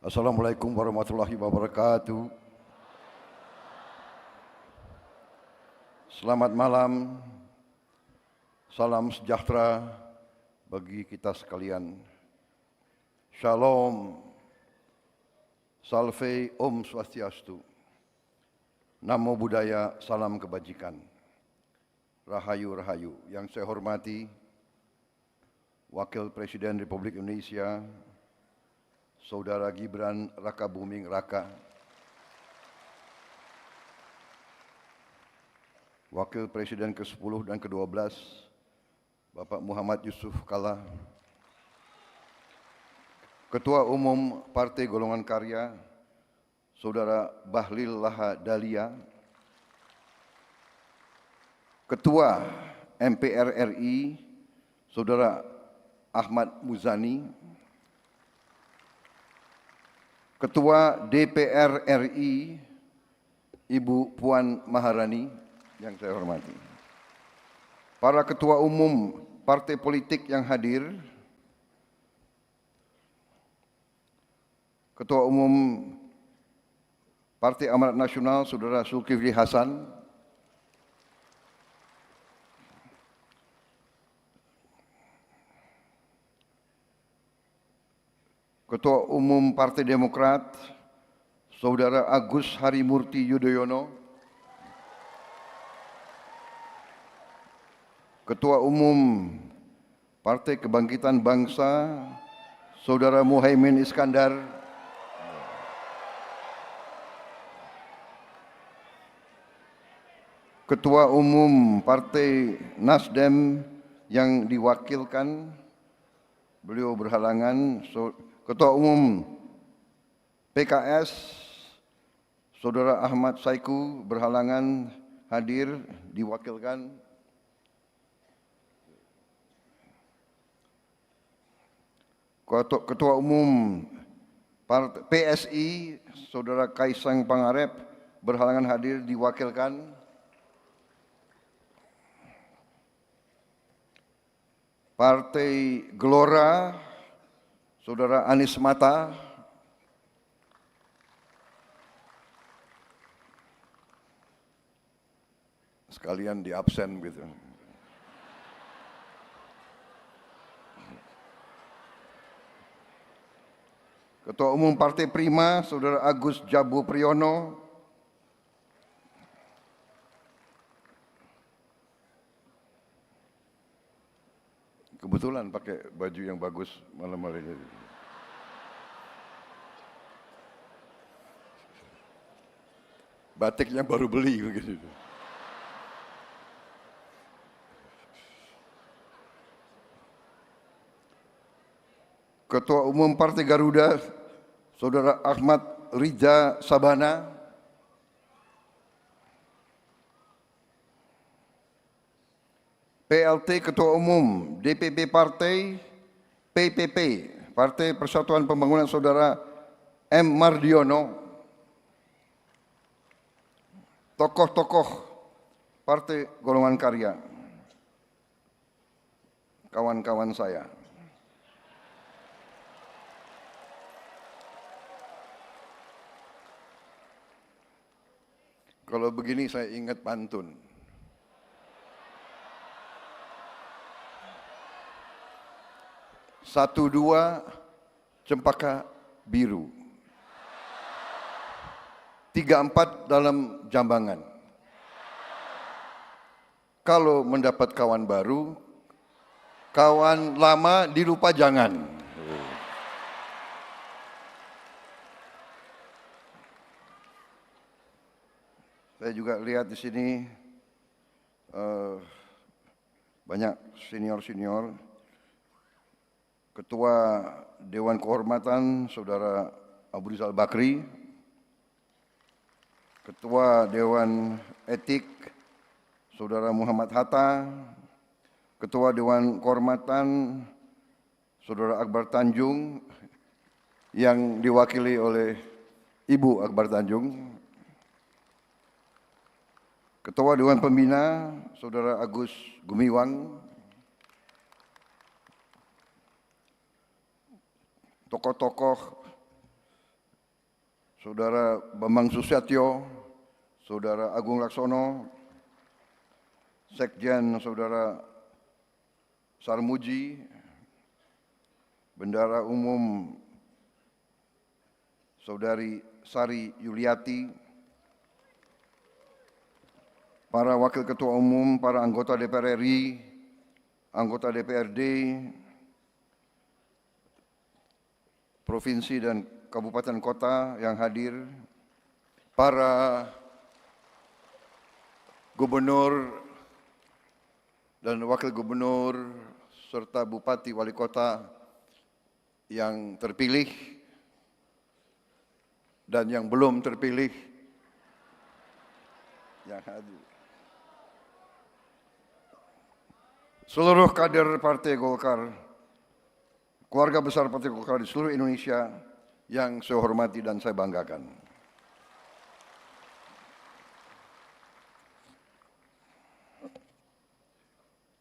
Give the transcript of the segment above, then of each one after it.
Assalamualaikum warahmatullahi wabarakatuh. Selamat malam, salam sejahtera bagi kita sekalian. Shalom, salve, om swastiastu. Namo Buddhaya, salam kebajikan. Rahayu, rahayu. Yang saya hormati, Wakil Presiden Republik Indonesia, Saudara Gibran Rakabuming Raka, Wakil Presiden ke-10 dan ke-12, Bapak Muhammad Yusuf Kalla, Ketua Umum Partai Golongan Karya, Saudara Bahlil Lahadalia, Ketua MPR RI, Saudara Ahmad Muzani, Ketua DPR RI, Ibu Puan Maharani, yang saya hormati. Para ketua umum partai politik yang hadir, Ketua Umum Partai Amanat Nasional, Saudara Zulkifli Hasan, Ketua Umum Partai Demokrat, Saudara Agus Harimurti Yudhoyono, Ketua Umum Partai Kebangkitan Bangsa, Saudara Muhaimin Iskandar, Ketua Umum Partai Nasdem yang diwakilkan, beliau berhalangan, Ketua Umum PKS, Saudara Ahmad Saiku berhalangan hadir, diwakilkan. Ketua Umum PSI, Saudara Kaisang Pangarep berhalangan hadir, diwakilkan. Partai Gelora, Saudara Anies Mata, sekalian di absen gitu. Ketua Umum Partai Prima, Saudara Agus Jabu Priyono, kebetulan pakai baju yang bagus malam hari ini. Batiknya baru beli begitu. Ketua Umum Partai Garuda, Saudara Ahmad Riza Sabana, PLT Ketua Umum DPP Partai PPP, Partai Persatuan Pembangunan, Saudara M. Mardiono, tokoh-tokoh Partai Golongan Karya, kawan-kawan saya. Kalau begini saya ingat pantun. Satu dua cempaka biru, 3-4 dalam jambangan. Kalau mendapat kawan baru, kawan lama dilupa jangan. Saya juga lihat di sini banyak senior-senior. Ketua Dewan Kehormatan, Saudara Abu Rizal Bakri, Ketua Dewan Etik, Saudara Muhammad Hatta, Ketua Dewan Kehormatan, Saudara Akbar Tanjung, yang diwakili oleh Ibu Akbar Tanjung, Ketua Dewan Pembina, Saudara Agus Gumiwang, tokoh-tokoh Saudara Bambang Susatyo, Saudara Agung Laksono, Sekjen Saudara Sarmuji, Bendara Umum Saudari Sari Yuliati, para Wakil Ketua Umum, para anggota DPR RI, anggota DPRD, provinsi dan kabupaten kota yang hadir, para gubernur dan wakil gubernur serta bupati wali kota yang terpilih dan yang belum terpilih yang hadir. Seluruh kader Partai Golkar, keluarga besar Partai Golkar di seluruh Indonesia yang saya hormati dan saya banggakan.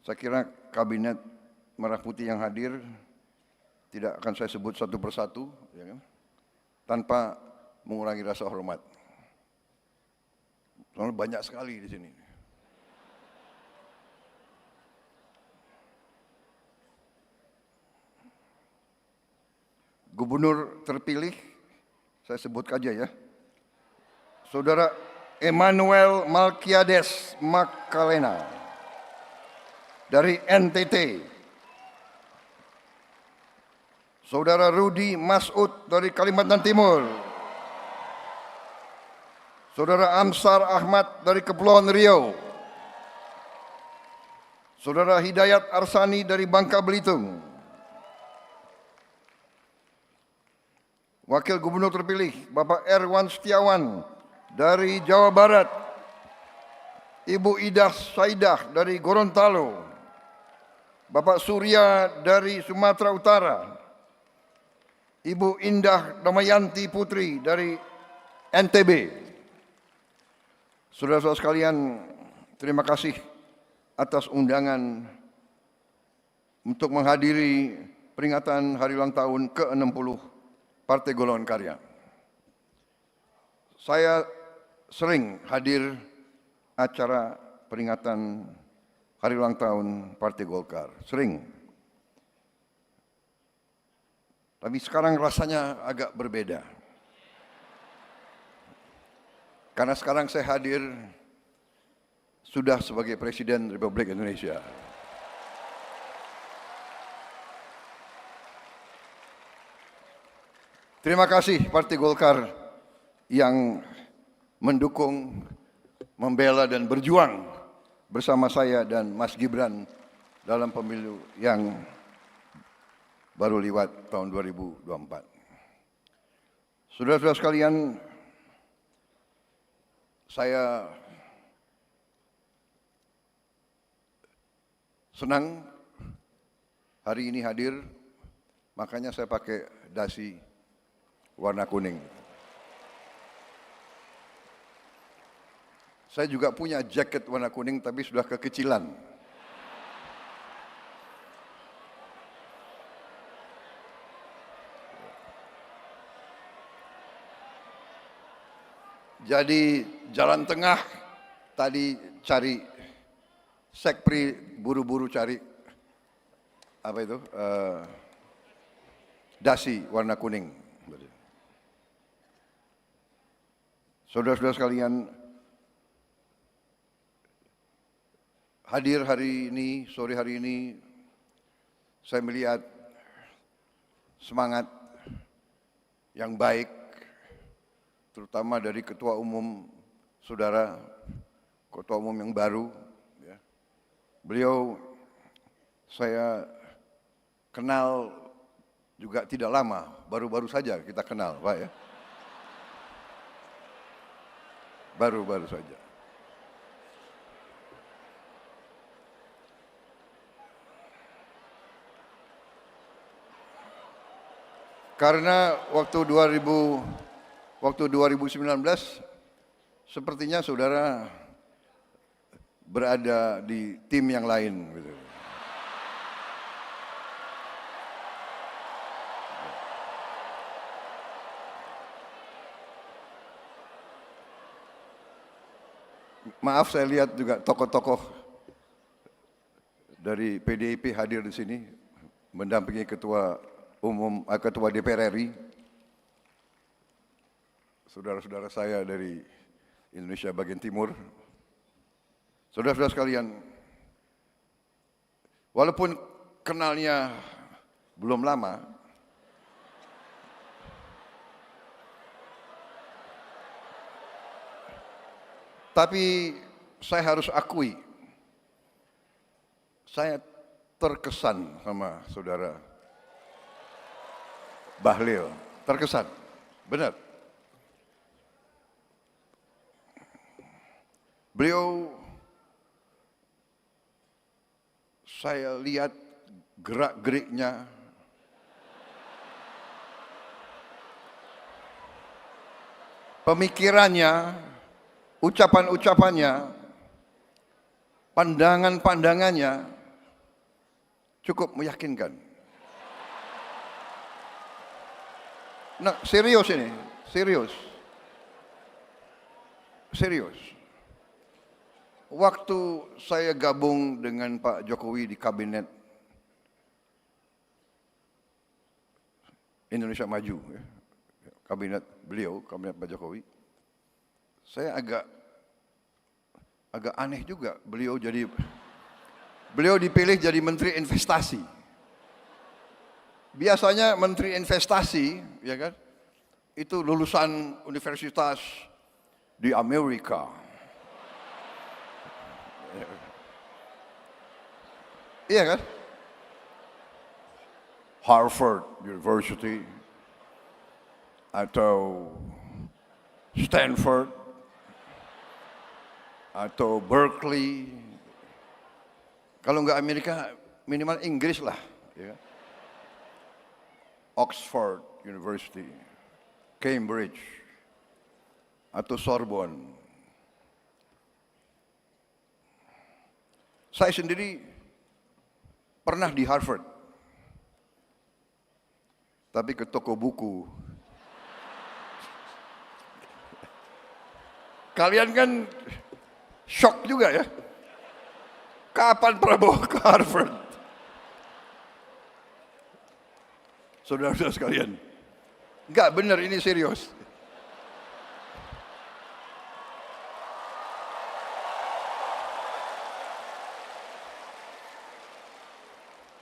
Saya kira kabinet Merah Putih yang hadir tidak akan saya sebut satu persatu, ya kan? Tanpa mengurangi rasa hormat. Soalnya banyak sekali di sini. Gubernur terpilih, saya sebut aja ya, Saudara Emmanuel Malkiades Makalena dari NTT, Saudara Rudi Masud dari Kalimantan Timur, Saudara Amsar Ahmad dari Kepulauan Riau, Saudara Hidayat Arsani dari Bangka Belitung, Wakil Gubernur terpilih Bapak Erwan Setiawan dari Jawa Barat, Ibu Idah Saidah dari Gorontalo, Bapak Surya dari Sumatera Utara, Ibu Indah Damayanti Putri dari NTB. Saudara-saudara sekalian, terima kasih atas undangan untuk menghadiri peringatan hari ulang tahun ke-60 Partai Golongan Karya. Saya sering hadir acara peringatan hari ulang tahun Partai Golkar, sering. Tapi sekarang rasanya agak berbeda. Karena sekarang saya hadir sudah sebagai Presiden Republik Indonesia. Terima kasih Partai Golkar yang mendukung, membela dan berjuang bersama saya dan Mas Gibran dalam pemilu yang baru lewat tahun 2024. Saudara-saudara sekalian, saya senang hari ini hadir, makanya saya pakai dasi warna kuning. Saya juga punya jaket warna kuning tapi sudah kekecilan. Jadi jalan tengah tadi cari sekpri, buru-buru cari apa itu dasi warna kuning. Saudara-saudara sekalian, hadir hari ini, sore hari ini, saya melihat semangat yang baik, terutama dari Ketua Umum Saudara, Ketua Umum yang baru. Ya. Beliau saya kenal juga tidak lama, baru-baru saja kita kenal, Pak ya. Baru-baru saja. Karena waktu 2019 sepertinya saudara berada di tim yang lain gitu. Maaf, saya lihat juga tokoh-tokoh dari PDIP hadir di sini mendampingi Ketua DPR RI, saudara-saudara saya dari Indonesia bagian timur, saudara-saudara sekalian, walaupun kenalnya belum lama, tapi saya harus akui, saya terkesan sama saudara Bahlil, terkesan, benar. Beliau, saya lihat gerak-geriknya, pemikirannya, ucapan-ucapannya, pandangan-pandangannya cukup meyakinkan. Nah, serius ini, serius. Waktu saya gabung dengan Pak Jokowi di kabinet Indonesia Maju, ya, kabinet beliau, kabinet Pak Jokowi, saya agak aneh juga beliau dipilih jadi Menteri Investasi. Biasanya Menteri Investasi, ya kan, itu lulusan universitas di Amerika. Iya kan? Harvard University atau Stanford atau Berkeley. Kalau nggak Amerika, minimal Inggris lah. Ya. Oxford University, Cambridge, atau Sorbonne. Saya sendiri pernah di Harvard, tapi ke toko buku. Kalian kan shock juga ya. Kapan Prabowo ke Harvard? Saudara-saudara sekalian, enggak benar, ini serius.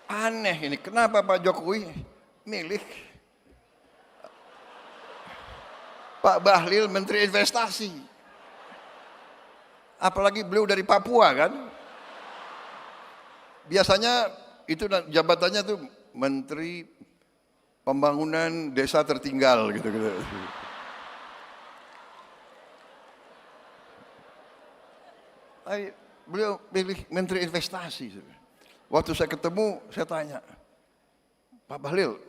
Aneh ini, kenapa Pak Jokowi milih Pak Bahlil Menteri Investasi? Apalagi beliau dari Papua kan? Biasanya itu jabatannya tuh Menteri Pembangunan Desa Tertinggal gitu. Beliau pilih Menteri Investasi. Waktu saya ketemu, saya tanya, Pak Bahlil,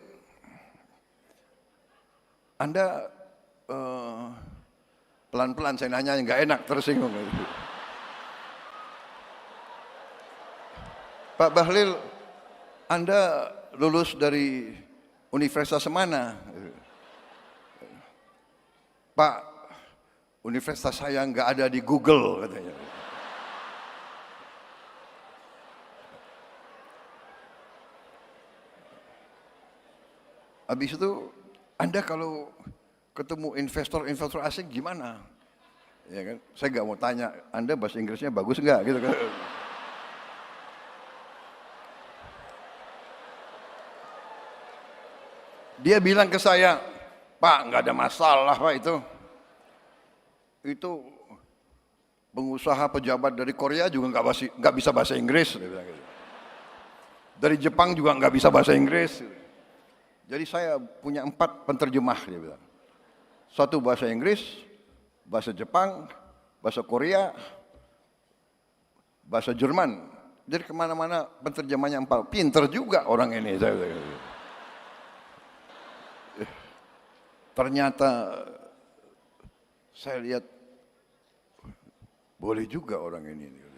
Anda pelan-pelan, saya nanya nggak enak, tersinggung. Pak Bahlil, Anda lulus dari universitas mana? Pak, universitas saya nggak ada di Google, katanya. Habis itu, Anda kalau ketemu investor asing gimana? Ya kan? Saya nggak mau tanya, Anda bahasa Inggrisnya bagus nggak? Gitu kan? Dia bilang ke saya, Pak, nggak ada masalah Pak itu. Itu pengusaha pejabat dari Korea juga nggak bisa bahasa Inggris. Dia bilang gitu. Dari Jepang juga nggak bisa bahasa Inggris. Jadi saya punya 4 penterjemah, dia bilang. 1 bahasa Inggris, bahasa Jepang, bahasa Korea, bahasa Jerman. Jadi kemana-mana penterjemahnya 4. Pinter juga orang ini. Ternyata saya lihat boleh juga orang ini.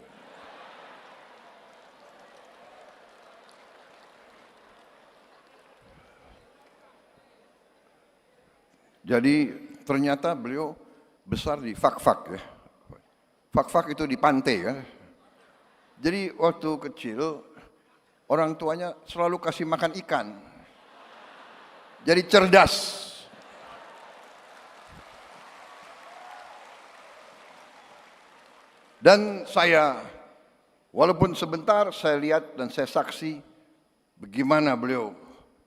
Jadi ternyata beliau besar di fak-fak ya. Fak-fak itu di pantai kan. Jadi waktu kecil orang tuanya selalu kasih makan ikan. Jadi cerdas. Dan saya, walaupun sebentar, saya lihat dan saya saksi bagaimana beliau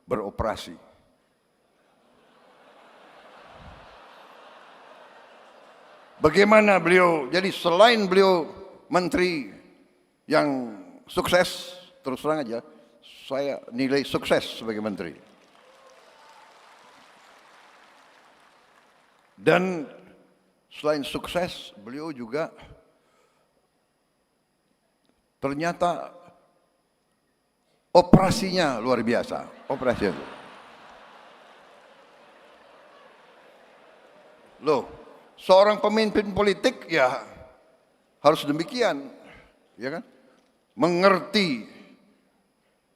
beroperasi. Bagaimana beliau, jadi selain beliau menteri yang sukses, terus terang aja, saya nilai sukses sebagai menteri. Dan selain sukses, beliau juga ternyata operasinya luar biasa. Operasinya. Loh, seorang pemimpin politik ya harus demikian, ya kan? Mengerti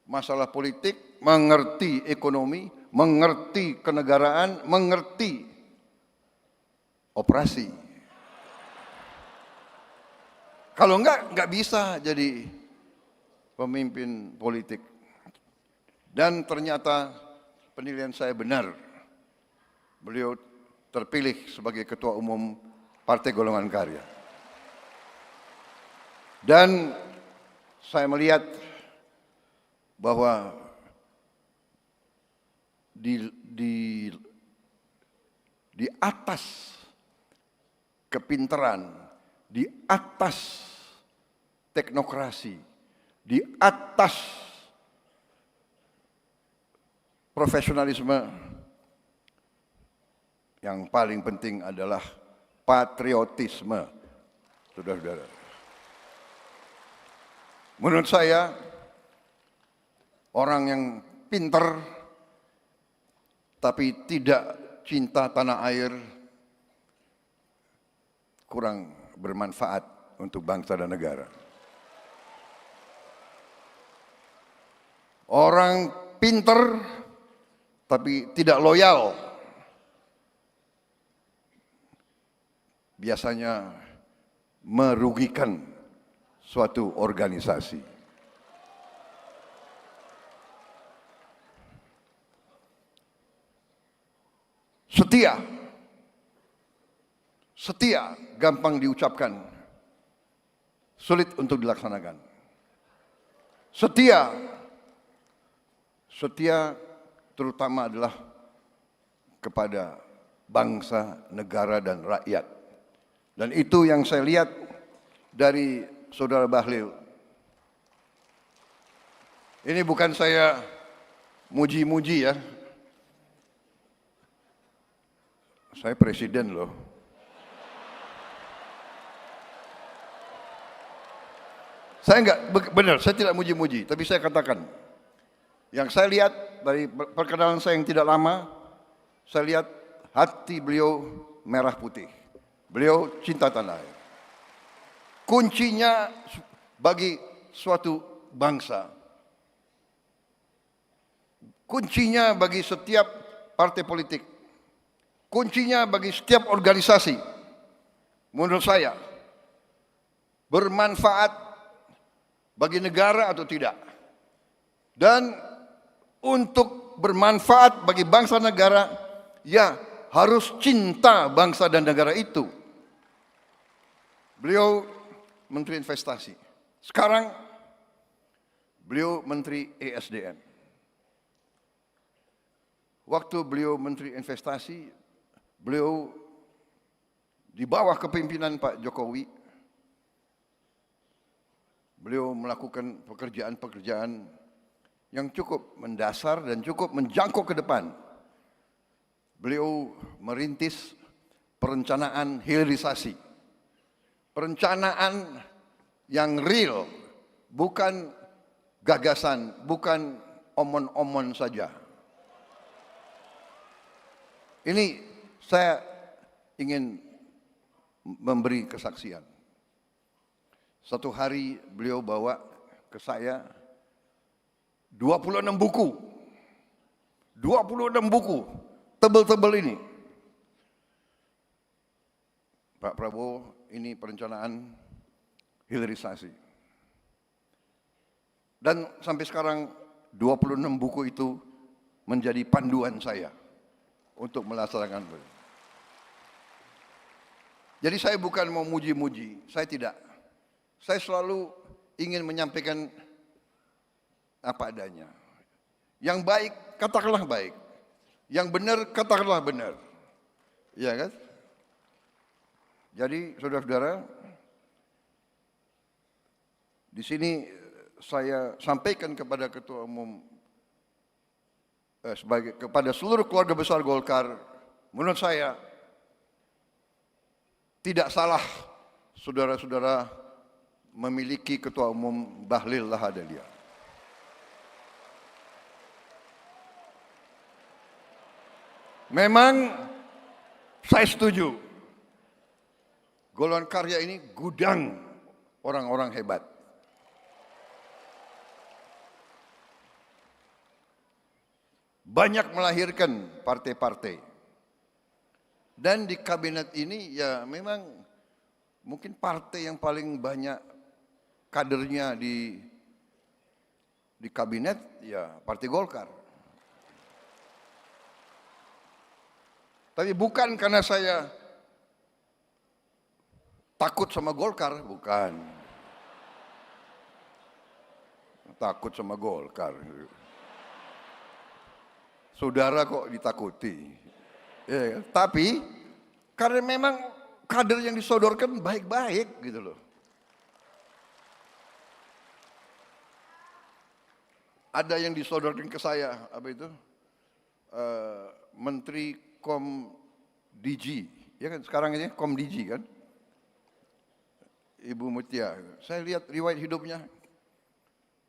masalah politik, mengerti ekonomi, mengerti kenegaraan, mengerti operasi. Kalau enggak bisa jadi pemimpin politik. Dan ternyata penilaian saya benar. Beliau terpilih sebagai Ketua Umum Partai Golongan Karya. Dan saya melihat bahwa di atas kepintaran, di atas teknokrasi, di atas profesionalisme, yang paling penting adalah patriotisme, saudara-saudara. Menurut saya, orang yang pintar tapi tidak cinta tanah air kurang bermanfaat untuk bangsa dan negara. Orang pintar tapi tidak loyal biasanya merugikan suatu organisasi. Setia gampang diucapkan, sulit untuk dilaksanakan. Setia terutama adalah kepada bangsa, negara, dan rakyat. Dan itu yang saya lihat dari Saudara Bahlil. Ini bukan saya muji-muji ya. Saya presiden loh. Saya benar, saya tidak muji-muji, tapi saya katakan, yang saya lihat dari perkenalan saya yang tidak lama, saya lihat hati beliau merah putih. Beliau cinta tanah air. Kuncinya bagi suatu bangsa, kuncinya bagi setiap partai politik, kuncinya bagi setiap organisasi, menurut saya, bermanfaat bagi negara atau tidak. Dan untuk bermanfaat bagi bangsa negara, ya harus cinta bangsa dan negara itu. Beliau Menteri Investasi. Sekarang beliau Menteri ESDM. Waktu beliau Menteri Investasi, beliau di bawah kepemimpinan Pak Jokowi, beliau melakukan pekerjaan-pekerjaan yang cukup mendasar dan cukup menjangkau ke depan. Beliau merintis perencanaan hilirisasi. Perencanaan yang real, bukan gagasan, bukan omon-omon saja. Ini saya ingin memberi kesaksian. Satu hari beliau bawa ke saya 26 buku. 26 buku, tebel-tebel ini. Pak Prabowo, ini perencanaan hilirisasi. Dan sampai sekarang 26 buku itu menjadi panduan saya untuk melaksanakan. Jadi saya bukan mau muji-muji, saya tidak. Saya selalu ingin menyampaikan apa adanya. Yang baik, katakanlah baik. Yang benar, katakanlah benar. Iya kan? Jadi saudara-saudara, di sini saya sampaikan kepada Ketua Umum, kepada seluruh keluarga besar Golkar, menurut saya tidak salah saudara-saudara memiliki Ketua Umum Bahlil Lahadalia. Memang saya setuju, golongan karya ini gudang orang-orang hebat. Banyak melahirkan partai-partai. Dan di kabinet ini ya memang mungkin partai yang paling banyak kadernya di kabinet ya Partai Golkar. Tapi bukan karena saya takut sama Golkar, bukan. Takut sama Golkar. Saudara kok ditakuti. Ya, tapi karena memang kader yang disodorkan baik-baik gitu loh. Ada yang disodorkan ke saya, apa itu? Menteri Komdigi, ya kan sekarang ini Komdigi kan, Ibu Mutia. Saya lihat riwayat hidupnya,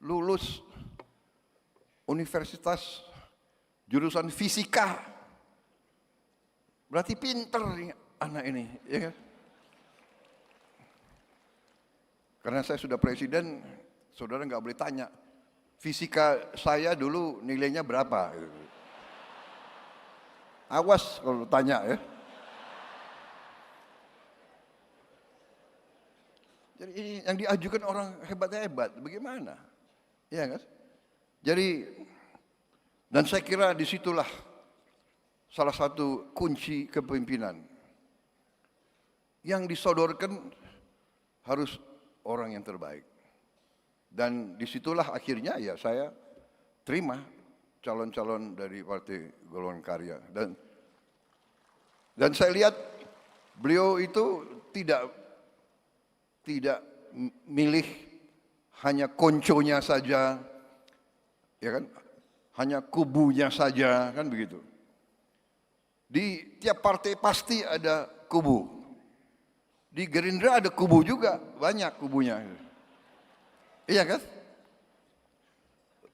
lulus universitas jurusan fisika, berarti pinter nih anak ini, ya kan? Karena saya sudah presiden, saudara nggak boleh tanya, fisika saya dulu nilainya berapa? Awas kalau tanya ya. Jadi yang diajukan orang hebat-hebat, bagaimana? Iya kan? Jadi, dan saya kira disitulah salah satu kunci kepemimpinan. Yang disodorkan harus orang yang terbaik. Dan disitulah akhirnya ya saya terima calon-calon dari Partai Golongan Karya. Dan saya lihat beliau itu tidak milih hanya konconya saja, ya kan? Hanya kubunya saja, kan begitu. Di tiap partai pasti ada kubu. Di Gerindra ada kubu juga, banyak kubunya. Iya kan?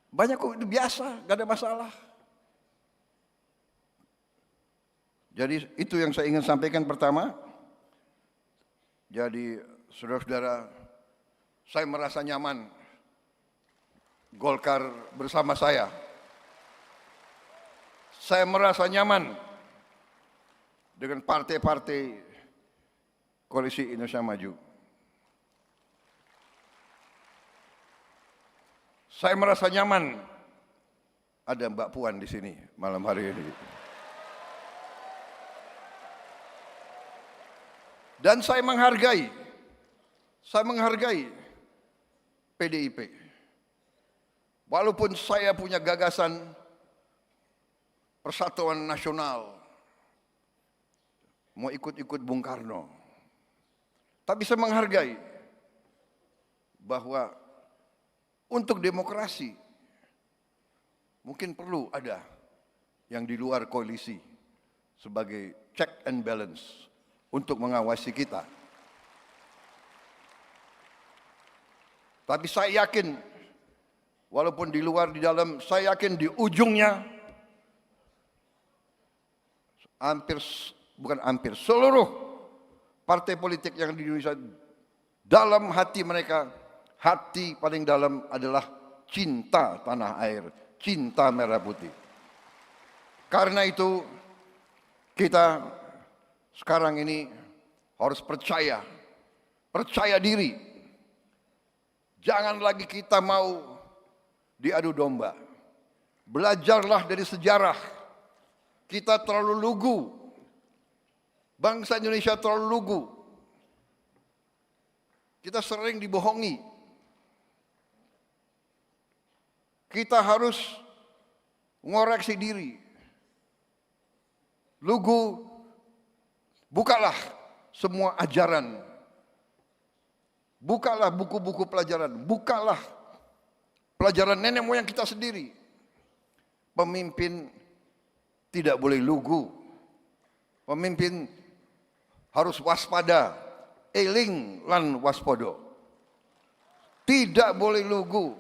Banyak kubu, itu biasa, gak ada masalah. Jadi itu yang saya ingin sampaikan pertama. Jadi saudara-saudara, saya merasa nyaman Golkar bersama saya. Saya merasa nyaman dengan partai-partai Koalisi Indonesia Maju. Saya merasa nyaman ada Mbak Puan di sini malam hari ini. Dan saya menghargai PDIP. Walaupun saya punya gagasan persatuan nasional, mau ikut-ikut Bung Karno. Tapi saya menghargai bahwa untuk demokrasi mungkin perlu ada yang di luar koalisi sebagai check and balance untuk mengawasi kita. Tapi saya yakin, walaupun di luar di dalam, saya yakin di ujungnya seluruh partai politik yang di Indonesia, dalam hati mereka, hati paling dalam adalah cinta tanah air, cinta merah putih. Karena itu kita sekarang ini harus percaya diri. Jangan lagi kita mau diadu domba. Belajarlah dari sejarah. Kita terlalu lugu. Bangsa Indonesia terlalu lugu. Kita sering dibohongi. Kita harus ngoreksi diri. Lugu, bukalah semua ajaran. Bukalah buku-buku pelajaran. Bukalah pelajaran nenek moyang kita sendiri. Pemimpin tidak boleh lugu. Pemimpin harus waspada. Eling lan waspodo. Tidak boleh lugu.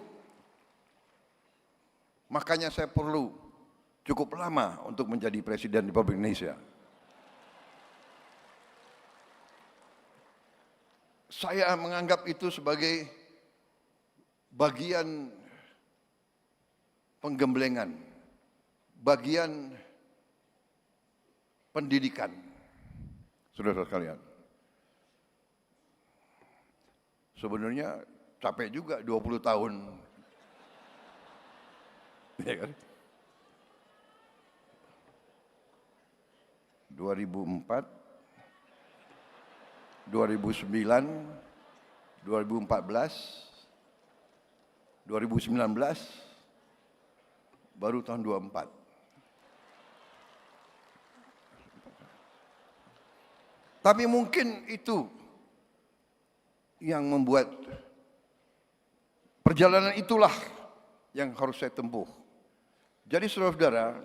Makanya saya perlu cukup lama untuk menjadi Presiden Republik Indonesia. Saya menganggap itu sebagai bagian penggemblengan, bagian pendidikan. Saudara-saudara sekalian. Sebenarnya capek juga 20 tahun. Ya kan? 2004, 2009, 2014, 2019, baru tahun 24. Tapi mungkin itu yang membuat perjalanan itulah yang harus saya tempuh. Jadi saudara-saudara,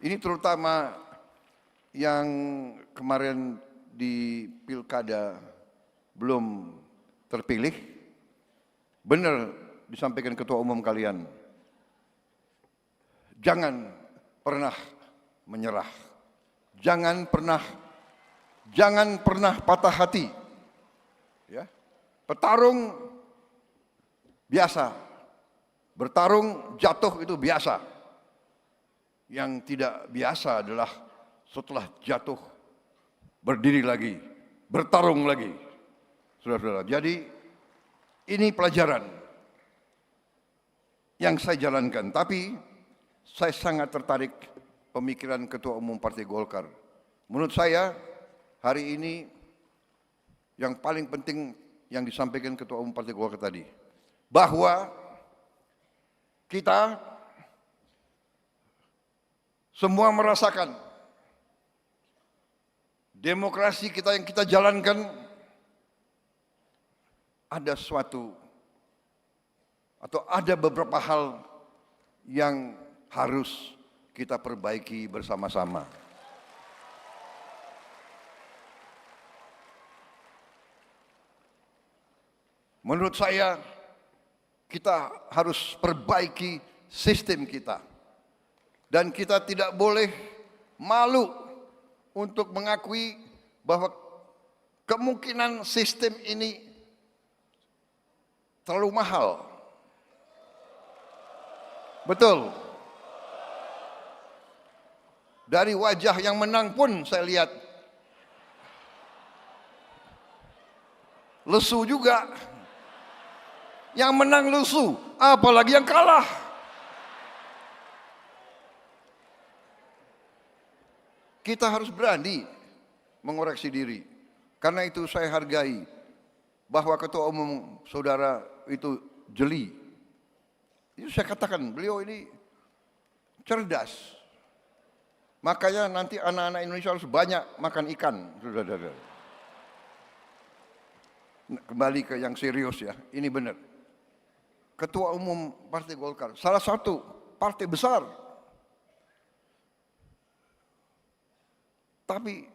ini terutama yang kemarin di pilkada belum terpilih, benar disampaikan ketua umum kalian, jangan pernah menyerah, jangan pernah patah hati. Ya, petarung biasa, bertarung jatuh itu biasa. Yang tidak biasa adalah setelah jatuh berdiri lagi, bertarung lagi. Saudara-saudara, jadi ini pelajaran yang saya jalankan. Tapi saya sangat tertarik pemikiran Ketua Umum Partai Golkar. Menurut saya hari ini yang paling penting yang disampaikan Ketua Umum Partai Golkar tadi, bahwa kita semua merasakan demokrasi kita yang kita jalankan ada suatu atau ada beberapa hal yang harus kita perbaiki bersama-sama. Menurut saya, kita harus perbaiki sistem kita. Dan kita tidak boleh malu untuk mengakui bahwa kemungkinan sistem ini terlalu mahal. Betul. Dari wajah yang menang pun saya lihat lesu juga. Yang menang lesu, apalagi yang kalah. Kita harus berani mengoreksi diri. Karena itu saya hargai bahwa Ketua Umum Saudara itu jeli. Itu saya katakan, beliau ini cerdas. Makanya nanti anak-anak Indonesia harus banyak makan ikan. Saudara-saudara. Kembali ke yang serius ya, ini benar. Ketua Umum Partai Golkar, salah satu partai besar. Tapi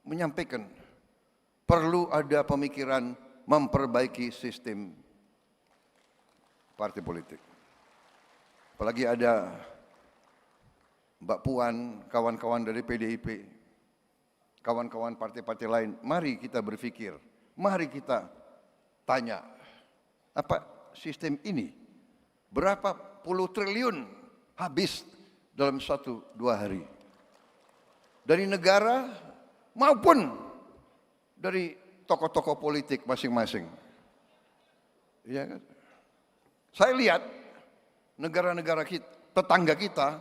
menyampaikan perlu ada pemikiran memperbaiki sistem partai politik. Apalagi ada Mbak Puan, kawan-kawan dari PDIP, kawan-kawan partai-partai lain. Mari kita berpikir, mari kita tanya, apa sistem ini berapa puluh triliun habis dalam 1-2 hari dari negara maupun dari tokoh-tokoh politik masing-masing. Iya kan? Saya lihat negara-negara kita, tetangga kita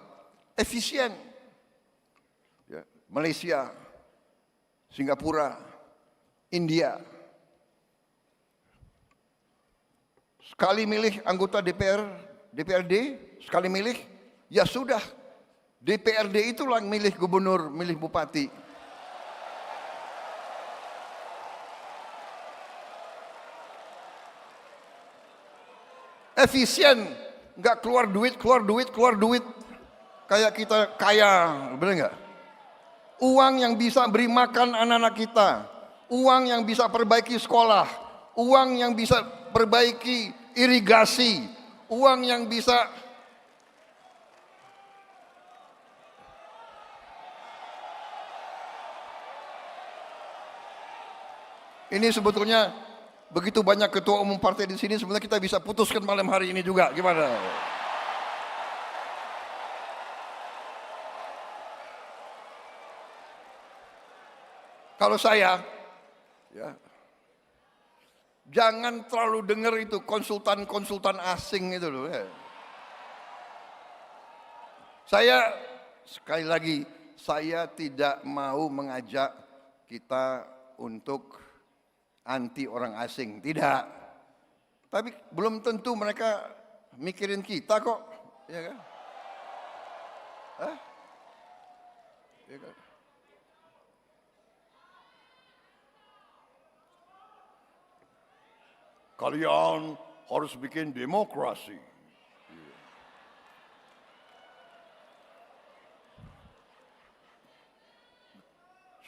efisien. Ya, Malaysia, Singapura, India. Sekali milih anggota DPRD, sekali milih, ya sudah. DPRD itulah yang milih gubernur, milih bupati. Efisien, nggak keluar duit. Kayak kita kaya, benar nggak? Uang yang bisa beri makan anak-anak kita, uang yang bisa perbaiki sekolah, uang yang bisa perbaiki irigasi, uang yang bisa ini sebetulnya begitu banyak ketua umum partai di sini, sebenarnya kita bisa putuskan malam hari ini juga, gimana? Kalau saya, ya, jangan terlalu dengar itu konsultan asing itu loh. Ya. Saya sekali lagi, saya tidak mau mengajak kita untuk anti orang asing, tidak. Tapi belum tentu mereka mikirin kita kok, ya kan? Hah? Ya kan? Kalian harus bikin demokrasi.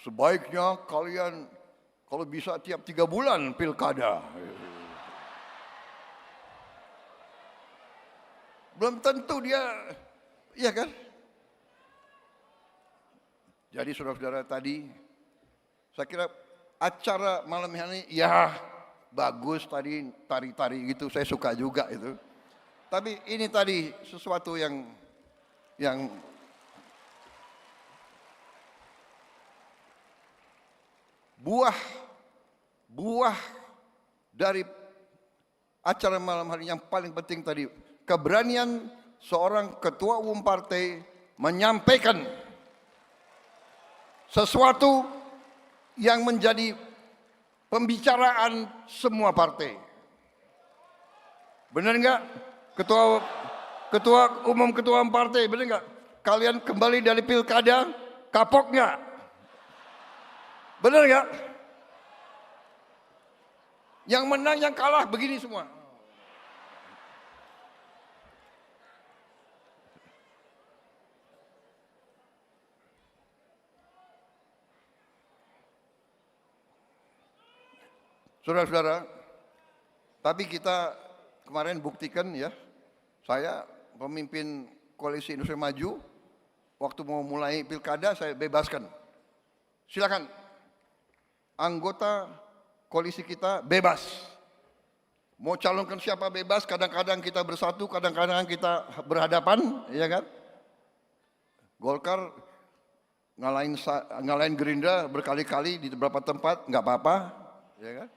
Sebaiknya kalian kalau bisa tiap 3 bulan pilkada. Belum tentu dia, iya kan? Jadi saudara-saudara tadi, saya kira acara malam ini ya bagus tadi, tari-tari gitu, saya suka juga itu. Tapi ini tadi sesuatu yang buah dari acara malam hari yang paling penting tadi, keberanian seorang ketua umum partai menyampaikan sesuatu yang menjadi pembicaraan semua partai. Benar enggak? Ketua umum partai, benar enggak? Kalian kembali dari pilkada, kapok enggak? Benar enggak? Yang menang, yang kalah begini semua. Saudara-saudara, tapi kita kemarin buktikan ya, saya pemimpin Koalisi Indonesia Maju, waktu mau mulai pilkada saya bebaskan. Silakan, anggota koalisi kita bebas. Mau calonkan siapa bebas, kadang-kadang kita bersatu, kadang-kadang kita berhadapan, ya kan? Golkar ngalahin Gerindra berkali-kali di beberapa tempat, nggak apa-apa, ya kan?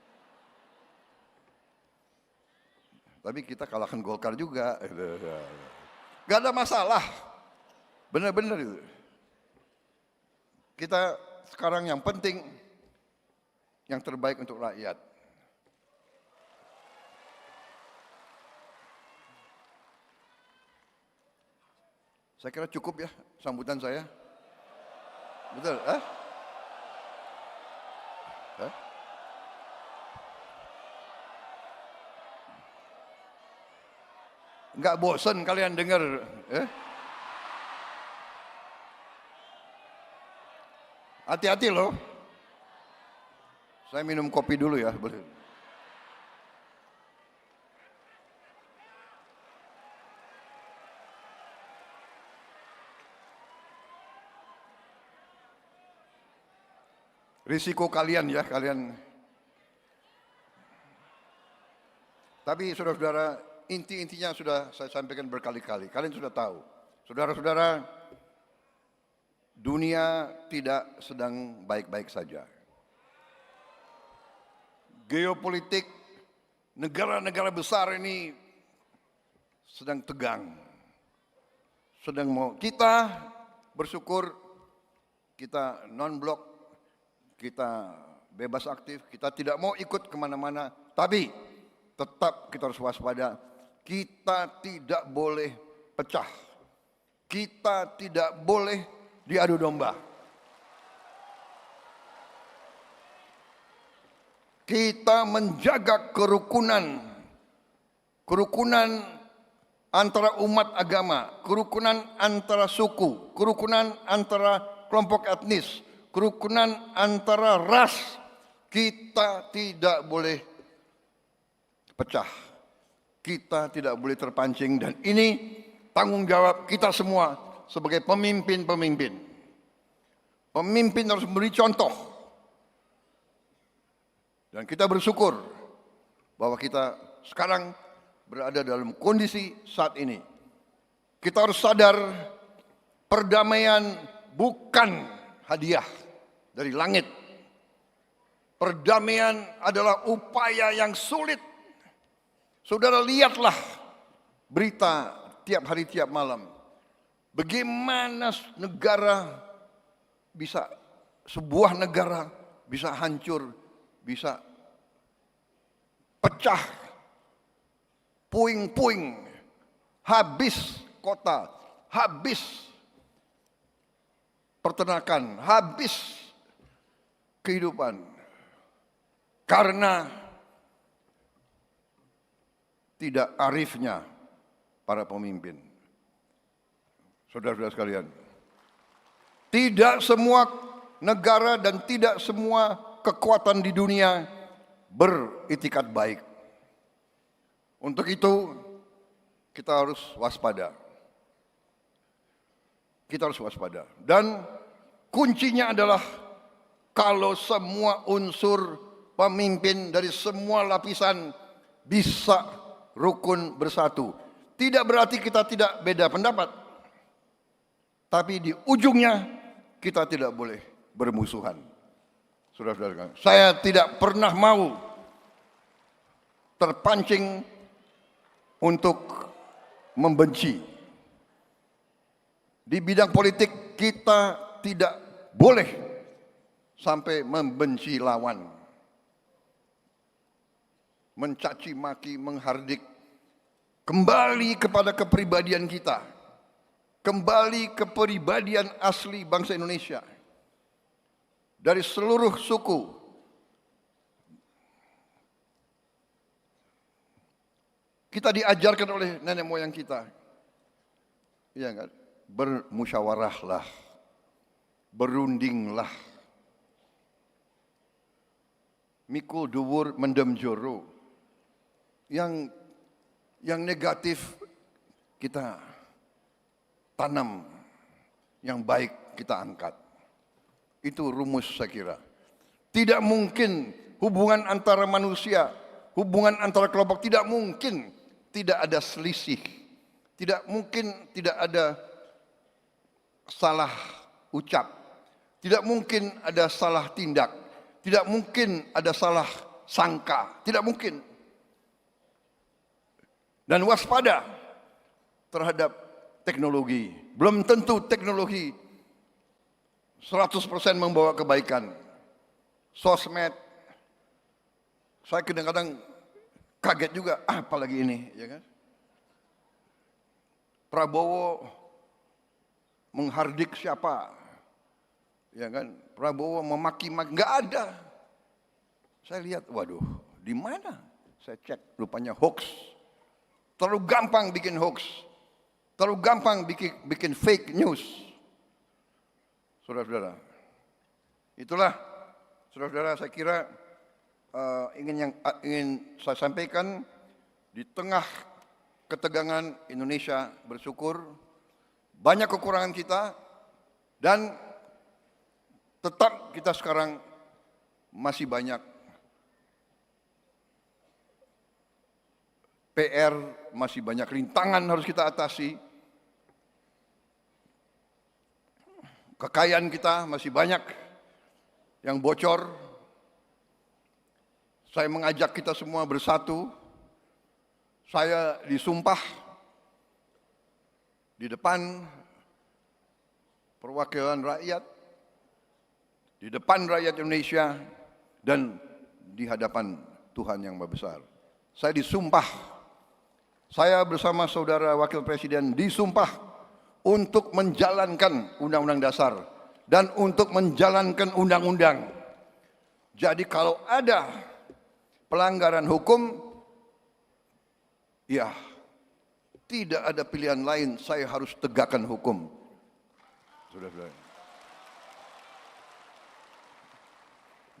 Tapi kita kalahkan Golkar juga. Gak ada masalah. Benar-benar itu. Kita sekarang yang penting, yang terbaik untuk rakyat. Saya kira cukup ya sambutan saya. Betul? Hah? Enggak bosan kalian dengar? Hati-hati loh. Saya minum kopi dulu ya. Risiko kalian ya, kalian. Tapi saudara-saudara, inti-intinya sudah saya sampaikan berkali-kali. Kalian sudah tahu. Saudara-saudara, dunia tidak sedang baik-baik saja. geopolitik negara-negara besar ini sedang tegang. Sedang mau kita bersyukur kita non-blok, kita bebas aktif, kita tidak mau ikut kemana-mana, tapi tetap kita harus waspada. Kita tidak boleh pecah, kita tidak boleh diadu domba. Kita menjaga kerukunan antara umat agama, kerukunan antara suku, kerukunan antara kelompok etnis, kerukunan antara ras. Kita tidak boleh pecah, kita tidak boleh terpancing, dan ini tanggung jawab kita semua sebagai pemimpin-pemimpin. Pemimpin harus memberi contoh. Dan kita bersyukur bahwa kita sekarang berada dalam kondisi saat ini. Kita harus sadar perdamaian bukan hadiah dari langit. Perdamaian adalah upaya yang sulit. Saudara lihatlah berita tiap hari tiap malam. Bagaimana sebuah negara bisa hancur, bisa pecah, puing-puing, habis kota, habis peternakan, habis kehidupan, karena tidak arifnya para pemimpin. Saudara-saudara sekalian, tidak semua negara dan tidak semua kekuatan di dunia beritikat baik. Untuk itu kita harus waspada. Kita harus waspada. Dan kuncinya adalah kalau semua unsur pemimpin dari semua lapisan bisa rukun bersatu. Tidak berarti kita tidak beda pendapat. Tapi di ujungnya kita tidak boleh bermusuhan. Saudara-saudara, saya tidak pernah mau terpancing untuk membenci. Di bidang politik kita tidak boleh sampai membenci lawan, mencaci maki, menghardik. Kembali kepada kepribadian kita, kembali ke kepribadian asli bangsa Indonesia. Dari seluruh suku, kita diajarkan oleh nenek moyang kita, iya kan? Bermusyawarahlah, berundinglah, mikul dhuwur mendem joro. Yang negatif kita tanam, yang baik kita angkat. Itu rumus saya kira. Tidak mungkin hubungan antara manusia, hubungan antara kelompok, tidak mungkin tidak ada selisih. Tidak mungkin tidak ada salah ucap. Tidak mungkin ada salah tindak. Tidak mungkin ada salah sangka. Tidak mungkin. Dan waspada terhadap teknologi. Belum tentu teknologi 100% membawa kebaikan. Sosmed, saya kadang-kadang kaget juga, apalagi ini, ya kan? Prabowo menghardik siapa, ya kan? Prabowo memaki-maki, nggak ada. Saya lihat, waduh, di mana? Saya cek, rupanya hoax. Terlalu gampang bikin hoax, terlalu gampang bikin fake news. Saudara-saudara, itulah saudara-saudara saya kira ingin saya sampaikan. Di tengah ketegangan Indonesia bersyukur, banyak kekurangan kita, dan tetap kita sekarang masih banyak PR, masih banyak rintangan harus kita atasi. Kekayaan kita masih banyak yang bocor. saya mengajak kita semua bersatu. Saya disumpah di depan perwakilan rakyat, di depan rakyat Indonesia, dan di hadapan Tuhan yang Maha Besar. Saya disumpah, saya bersama saudara Wakil Presiden disumpah untuk menjalankan Undang-Undang Dasar dan untuk menjalankan undang-undang. Jadi kalau ada pelanggaran hukum, ya tidak ada pilihan lain, saya harus tegakkan hukum. Saudara-saudara.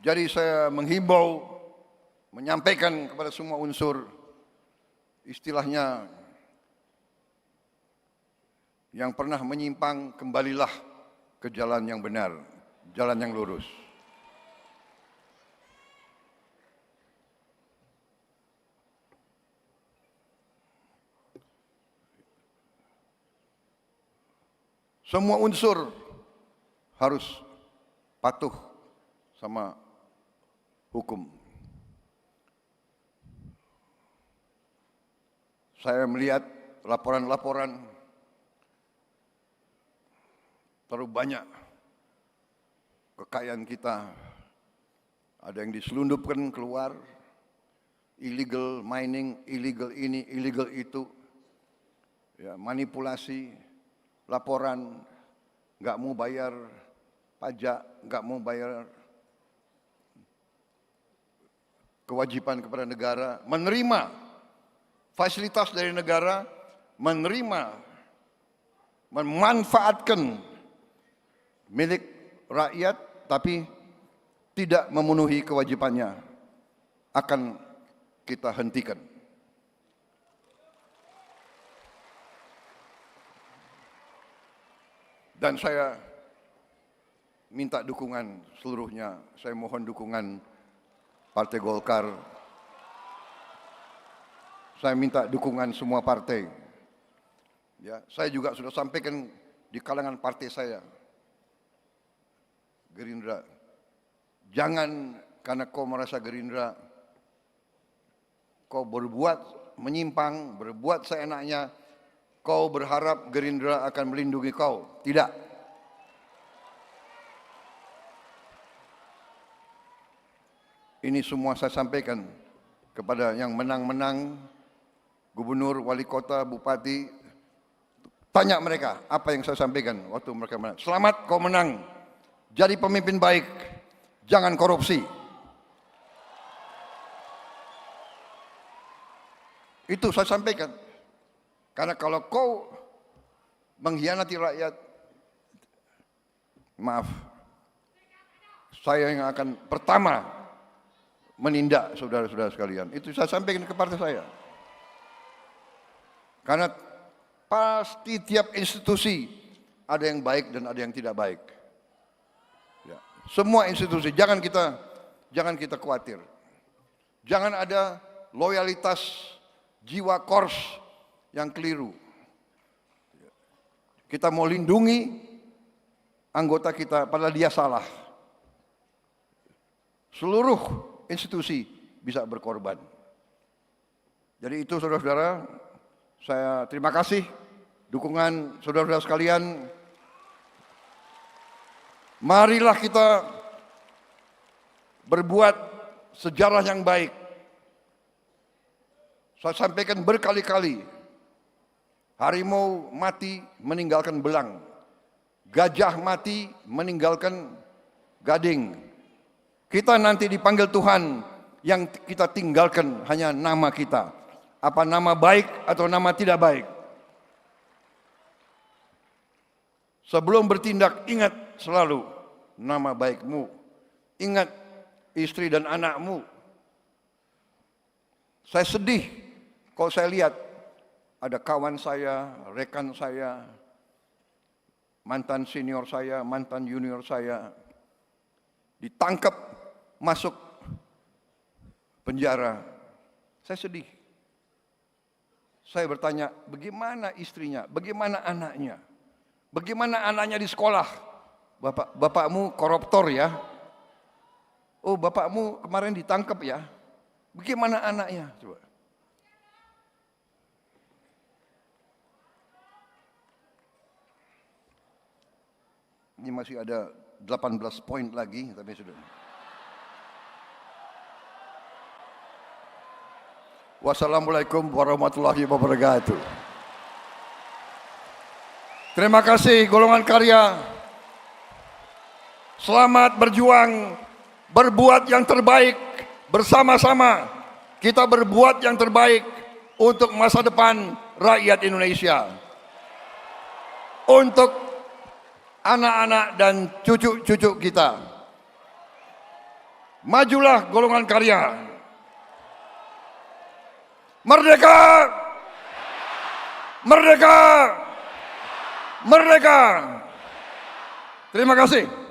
Jadi saya menghimbau, menyampaikan kepada semua unsur, istilahnya yang pernah menyimpang, kembalilah ke jalan yang benar, jalan yang lurus. Semua unsur harus patuh sama hukum. Saya melihat laporan-laporan terlalu banyak kekayaan kita, ada yang diselundupkan keluar, illegal mining, illegal ini, illegal itu, ya, manipulasi, laporan, nggak mau bayar pajak, nggak mau bayar kewajiban kepada negara, menerima fasilitas dari negara, menerima, memanfaatkan milik rakyat, tapi tidak memenuhi kewajibannya, akan kita hentikan. Dan saya minta dukungan seluruhnya, saya mohon dukungan Partai Golkar, saya minta dukungan semua partai. Ya, saya juga sudah sampaikan di kalangan partai saya, Gerindra, jangan karena kau merasa Gerindra, kau berbuat menyimpang, berbuat seenaknya, kau berharap Gerindra akan melindungi kau. Tidak. Ini semua saya sampaikan kepada yang menang-menang, gubernur, wali kota, bupati. Tanya mereka apa yang saya sampaikan waktu mereka menang. Selamat kau menang, jadi pemimpin baik, jangan korupsi. Itu saya sampaikan. Karena kalau kau mengkhianati rakyat, maaf, saya yang akan pertama menindak saudara-saudara sekalian. Itu saya sampaikan ke partai saya. Karena pasti tiap institusi ada yang baik dan ada yang tidak baik. Ya. Semua institusi, jangan kita khawatir. Jangan ada loyalitas jiwa kors yang keliru. Kita mau lindungi anggota kita, padahal dia salah. Seluruh institusi bisa berkorban. Jadi itu saudara-saudara, saya terima kasih dukungan saudara-saudara sekalian. Marilah kita berbuat sejarah yang baik. Saya sampaikan berkali-kali, harimau mati meninggalkan belang, gajah mati meninggalkan gading. Kita nanti dipanggil Tuhan, yang kita tinggalkan hanya nama kita. Apa nama baik atau nama tidak baik. Sebelum bertindak, ingat selalu nama baikmu. Ingat istri dan anakmu. Saya sedih kalau saya lihat ada kawan saya, rekan saya, mantan senior saya, mantan junior saya, ditangkap, masuk penjara. Saya sedih. Saya bertanya, bagaimana istrinya, bagaimana anaknya, bagaimana anaknya di sekolah? Bapakmu koruptor ya? Oh, bapakmu kemarin ditangkap ya? Bagaimana anaknya? Coba. Ini masih ada 18 poin lagi, tapi sudah. Wassalamualaikum warahmatullahi wabarakatuh. Terima kasih golongan karya. Selamat berjuang, berbuat yang terbaik bersama-sama. Kita berbuat yang terbaik untuk masa depan rakyat Indonesia. Untuk anak-anak dan cucu-cucu kita. Majulah golongan karya. Merdeka! Merdeka! Merdeka! Terima kasih.